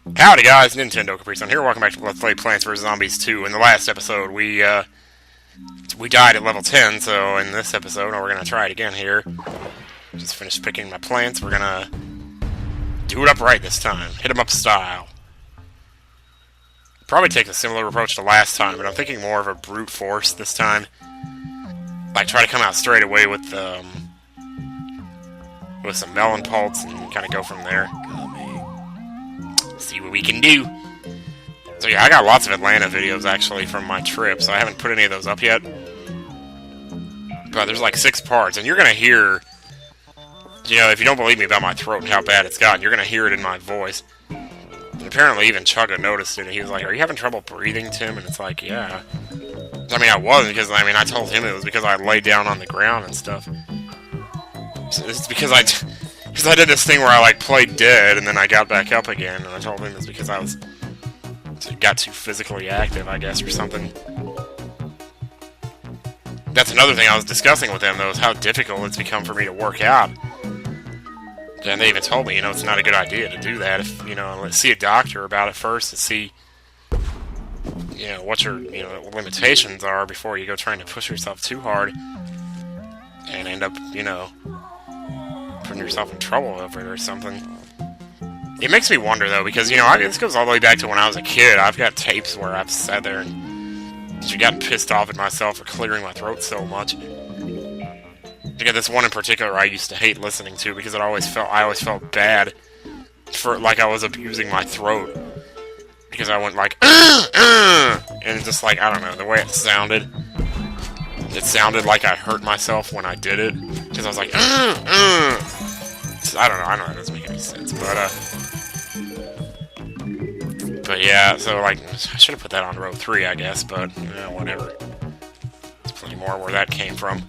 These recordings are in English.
Howdy guys, Nintendo Caprice on here. Welcome back to Let's Play Plants vs. Zombies 2. In the last episode, we died at level 10, so in this episode, we're gonna try it again here. Just finished picking my plants. We're gonna do it upright this time. Hit 'em up style. Probably take a similar approach to last time, but I'm thinking more of a brute force this time. Like, try to come out straight away with some melon pulps and kind of go from there. See what we can do. So yeah, I got lots of Atlanta videos actually from my trip, so I haven't put any of those up yet. But there's like 6 parts, and you're gonna hear, you know, if you don't believe me about my throat and how bad it's gotten, you're gonna hear it in my voice. And apparently even Chugga noticed it, and he was like, "Are you having trouble breathing, Tim?" And it's like, yeah. I mean, I wasn't, because, I mean, I told him it was because I laid down on the ground and stuff. So it's because I did this thing where I, like, played dead, and then I got back up again, and I told him it's because I got too physically active, I guess, or something. That's another thing I was discussing with them, though, is how difficult it's become for me to work out. And they even told me, you know, it's not a good idea to do that. If, you know, let's see a doctor about it first and see, you know, what your, you know, limitations are before you go trying to push yourself too hard and end up, you know, putting yourself in trouble over it or something. It makes me wonder, though, because, you know, this goes all the way back to when I was a kid. I've got tapes where I've sat there and just gotten pissed off at myself for clearing my throat so much. I got this one in particular I used to hate listening to because I always felt bad for, like, I was abusing my throat. Because I went like, and just like, I don't know, the way it sounded like I hurt myself when I did it. Because I was like, I don't know, that doesn't make any sense, but yeah, so, like, I should have put that on row 3, I guess, but, whatever. There's plenty more where that came from.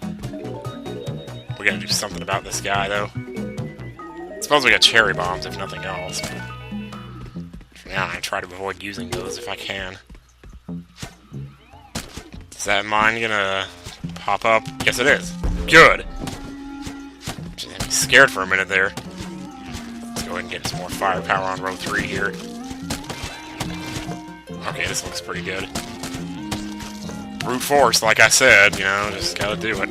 We gotta do something about this guy, though. I suppose we got cherry bombs, if nothing else. For now, I try to avoid using those if I can. Is that mine gonna pop up? Yes, it is. Good! Just had me scared for a minute there. Let's go ahead and get some more firepower on row 3 here. Okay, this looks pretty good. Brute force, like I said, you know, just gotta do it.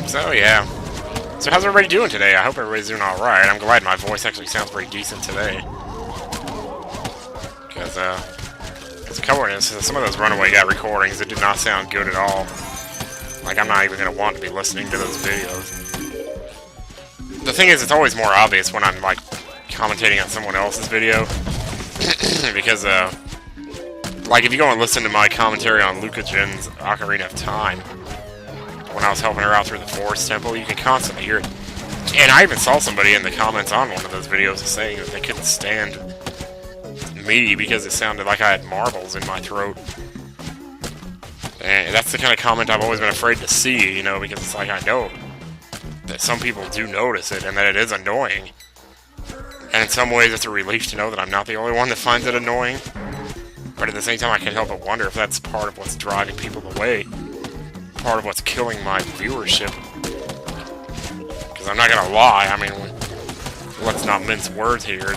So, yeah. So, how's everybody doing today? I hope everybody's doing alright. I'm glad my voice actually sounds pretty decent today. Because, there's a couple of some of those Runaway guy recordings that did not sound good at all. Like, I'm not even going to want to be listening to those videos. The thing is, it's always more obvious when I'm, like, commentating on someone else's video. Because, like, if you go and listen to my commentary on Luca Jin's Ocarina of Time, when I was helping her out through the Forest Temple, you can constantly hear it. And I even saw somebody in the comments on one of those videos saying that they couldn't stand me because it sounded like I had marbles in my throat. And that's the kind of comment I've always been afraid to see, you know, because it's like, I know that some people do notice it and that it is annoying. And in some ways it's a relief to know that I'm not the only one that finds it annoying. But at the same time, I can't help but wonder if that's part of what's driving people away. Part of what's killing my viewership. Because I'm not gonna lie, I mean, let's not mince words here.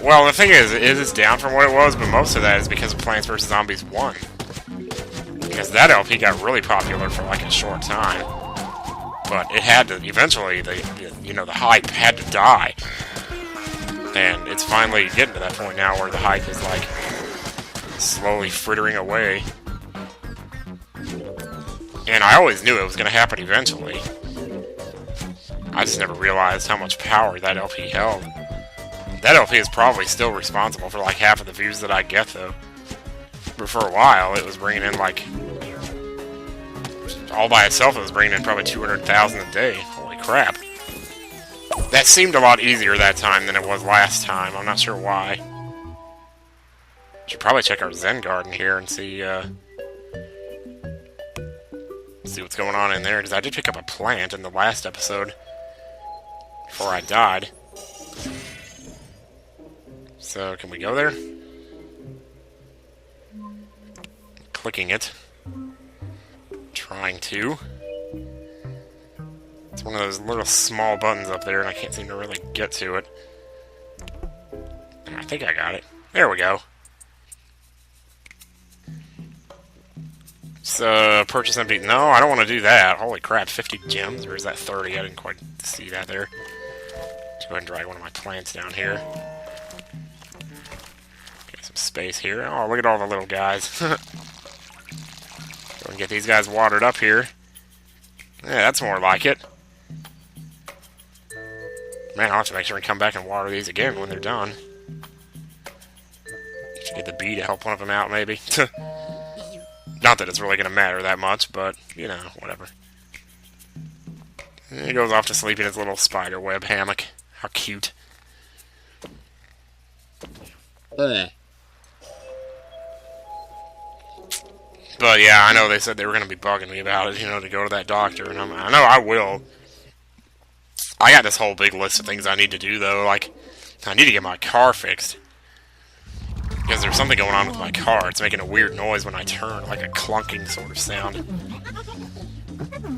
Well, the thing is, it is down from what it was, but most of that is because of Plants vs. Zombies 1. Because that LP got really popular for like a short time. But it had to, eventually, the hype had to die. And it's finally getting to that point now where the hype is like slowly frittering away. And I always knew it was going to happen eventually. I just never realized how much power that LP held. That LP is probably still responsible for like half of the views that I get, though. But for a while, it was bringing in like... all by itself, it was bringing in probably 200,000 a day. Holy crap. That seemed a lot easier that time than it was last time. I'm not sure why. Should probably check our Zen Garden here and see what's going on in there, because I did pick up a plant in the last episode before I died. So, can we go there? Clicking it. Trying to. It's one of those little small buttons up there, and I can't seem to really get to it. I think I got it. There we go. So, purchase empty. No, I don't want to do that. Holy crap, 50 gems? Or is that 30? I didn't quite see that there. Let's go ahead and drag one of my plants down here. Get some space here. Oh, look at all the little guys. Go and get these guys watered up here. Yeah, that's more like it. Man, I'll have to make sure and come back and water these again when they're done. Should get the bee to help one of them out, maybe. Not that it's really going to matter that much, but, you know, whatever. And he goes off to sleep in his little spider web hammock. How cute. But yeah, I know they said they were going to be bugging me about it, you know, to go to that doctor, and I know I will. I got this whole big list of things I need to do, though. Like, I need to get my car fixed. Because there's something going on with my car. It's making a weird noise when I turn, like a clunking sort of sound.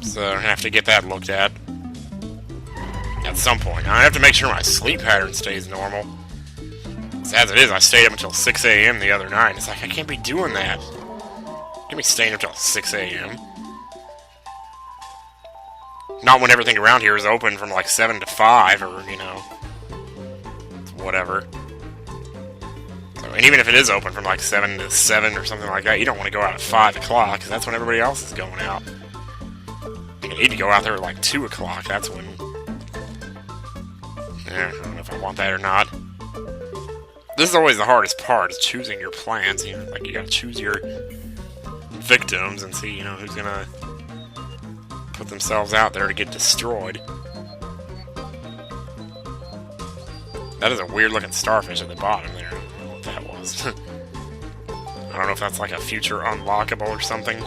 So I have to get that looked at some point. I have to make sure my sleep pattern stays normal. As it is, I stayed up until 6 a.m. the other night. It's like, I can't be doing that. I can't be staying up until 6 a.m. Not when everything around here is open from like 7 to 5 or, you know, whatever. And even if it is open from like 7 to 7 or something like that, you don't want to go out at 5 o'clock, because that's when everybody else is going out. You need to go out there at like 2 o'clock, that's when... Yeah, I don't know if I want that or not. This is always the hardest part, is choosing your plants. You know, like, you gotta choose your victims and see, you know, who's gonna put themselves out there to get destroyed. That is a weird-looking starfish at the bottom there. That was. I don't know if that's like a future unlockable or something.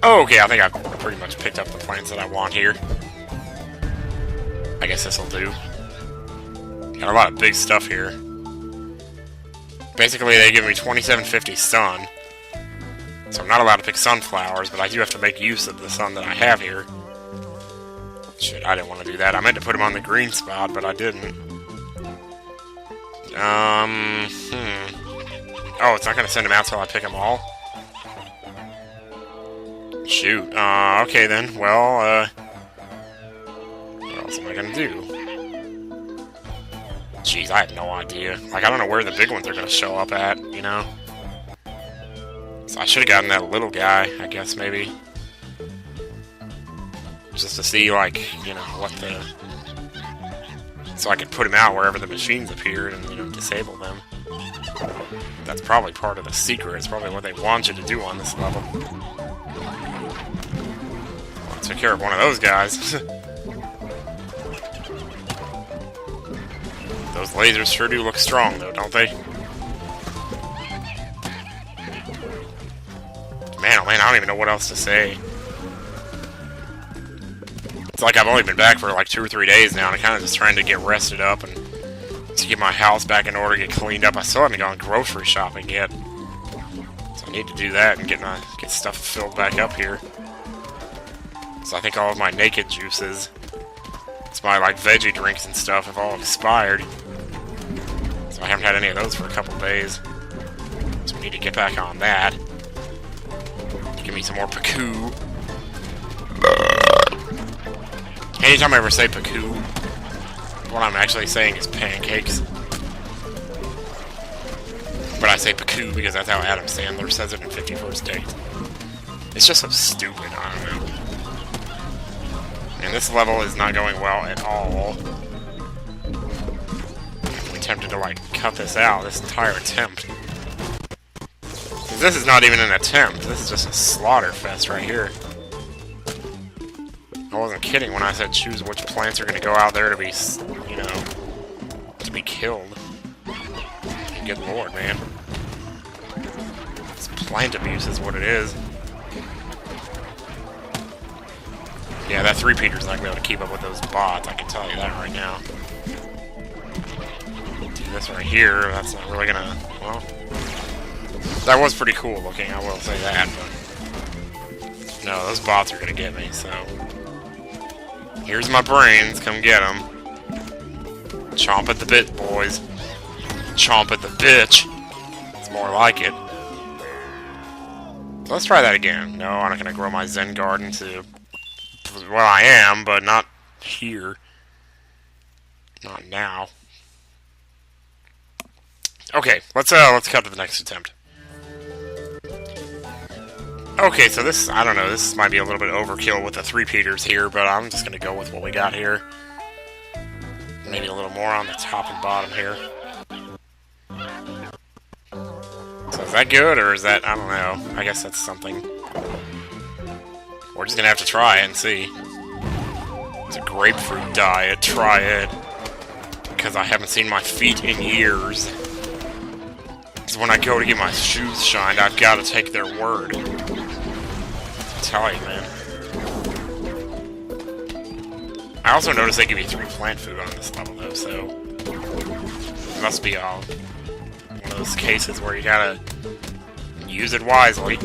Oh, okay, I think I've pretty much picked up the plants that I want here. I guess this'll do. Got a lot of big stuff here. Basically, they give me 2750 sun. So I'm not allowed to pick sunflowers, but I do have to make use of the sun that I have here. Shit, I didn't want to do that. I meant to put them on the green spot, but I didn't. Oh, it's not going to send them out till I pick them all? Shoot. Okay then. Well, what else am I going to do? Jeez, I have no idea. Like, I don't know where the big ones are going to show up at, you know? So I should have gotten that little guy, I guess, maybe. Just to see, like, you know, what the... So I could put him out wherever the machines appeared and, you know, disable them. That's probably part of the secret. It's probably what they want you to do on this level. Well, I took care of one of those guys. Those lasers sure do look strong, though, don't they? Man, oh man, I don't even know what else to say. It's like I've only been back for like 2 or 3 days now, and I'm kind of just trying to get rested up and to get my house back in order, get cleaned up. I still haven't gone grocery shopping yet, so I need to do that and get stuff filled back up here. So I think all of my naked juices, it's my like veggie drinks and stuff, have all expired. So I haven't had any of those for a couple days. So we need to get back on that. Give me some more Paku. Anytime I ever say Paku, what I'm actually saying is pancakes. But I say Paku because that's how Adam Sandler says it in 50 First Dates. It's just so stupid, I don't know. And this level is not going well at all. I'm tempted to, like, cut this out, this entire attempt. Because this is not even an attempt, this is just a slaughter fest right here. I wasn't kidding when I said choose which plants are going to go out there to be, you know, to be killed. Good lord, man. This plant abuse is what it is. Yeah, that 3-peater's not going to be able to keep up with those bots, I can tell you that right now. Do this right here, that's not really going to, well... That was pretty cool looking, I will say that, but... No, those bots are going to get me, so... Here's my brains. Come get them. Chomp at the bit, boys. Chomp at the bitch. It's more like it. So let's try that again. No, I'm not going to grow my Zen garden to... Well, I am, but not here. Not now. Okay, let's cut to the next attempt. Okay, so this, I don't know, this might be a little bit overkill with the three-peaters here, but I'm just going to go with what we got here. Maybe a little more on the top and bottom here. So is that good, or is that, I don't know, I guess that's something. We're just going to have to try it and see. It's a grapefruit diet, try it. Because I haven't seen my feet in years. Because when I go to get my shoes shined, I've got to take their word. I tell you, man. I also noticed they give you 3 plant food on this level, though, so... It must be all one of those cases where you gotta use it wisely.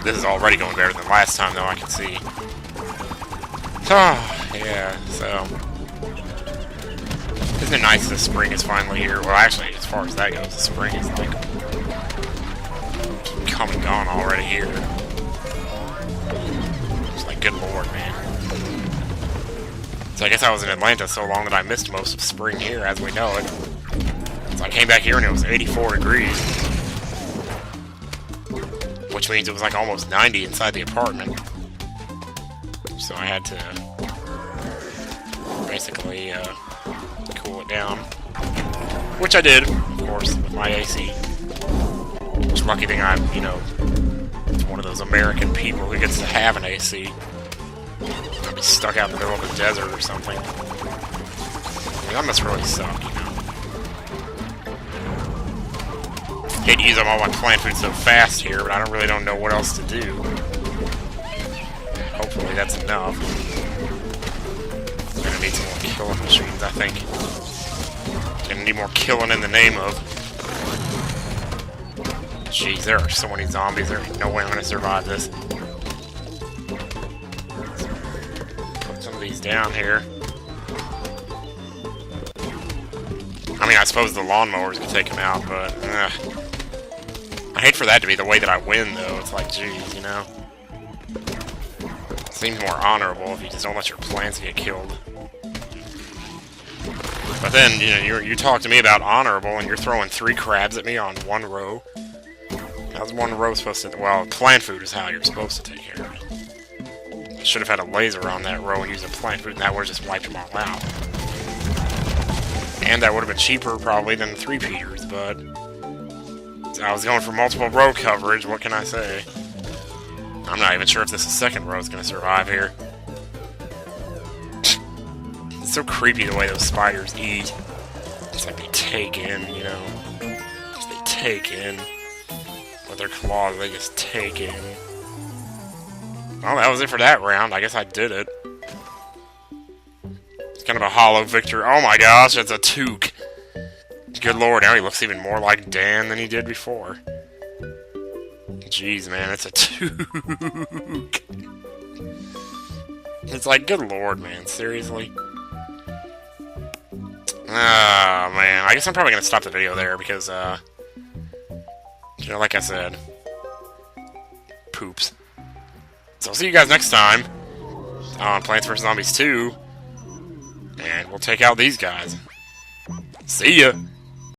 This is already going better than last time, though, I can see. Oh, yeah, so... Isn't it nice the spring is finally here? Well, actually, as far as that goes, the spring is, like, come and gone already here. It's like, good lord, man. So I guess I was in Atlanta so long that I missed most of spring here, as we know it. So I came back here and it was 84 degrees. Which means it was like almost 90 inside the apartment. So I had to basically cool it down. Which I did, of course, with my AC. Which lucky thing I'm, you know, one of those American people who gets to have an AC. I'd be stuck out in the middle of the desert or something. I mean, that must really suck, you know. Hate to use up all my plant food so fast here, but I don't know what else to do. Hopefully that's enough. I'm gonna need some more killing machines, I think. Gonna need more killing in the name of. Jeez, there are so many zombies, there's no way I'm gonna survive this. Put some of these down here. I mean, I suppose the lawnmowers could take them out, but... I hate for that to be the way that I win, though. It's like, geez, you know? It seems more honorable if you just don't let your plants get killed. But then, you know, you talk to me about honorable, and you're throwing 3 crabs at me on 1 row. How's 1 row supposed to... Well, plant food is how you're supposed to take care of it. I should have had a laser on that row and used a plant food, and that would have just wiped them all out. And that would have been cheaper, probably, than the 3-peaters, but... I was going for multiple row coverage, what can I say? I'm not even sure if this second row is going to survive here. It's so creepy the way those spiders eat. It's like they take in, you know. They take in. With their claws, they just take in. Well, that was it for that round. I guess I did it. It's kind of a hollow victory. Oh my gosh, it's a toque. Good lord, now he looks even more like Dan than he did before. Jeez, man, it's a toque. It's like, good lord, man, seriously? Ah, man, I guess I'm probably gonna stop the video there because, you know, like I said, poops. So I'll see you guys next time on Plants vs. Zombies 2, and we'll take out these guys. See ya!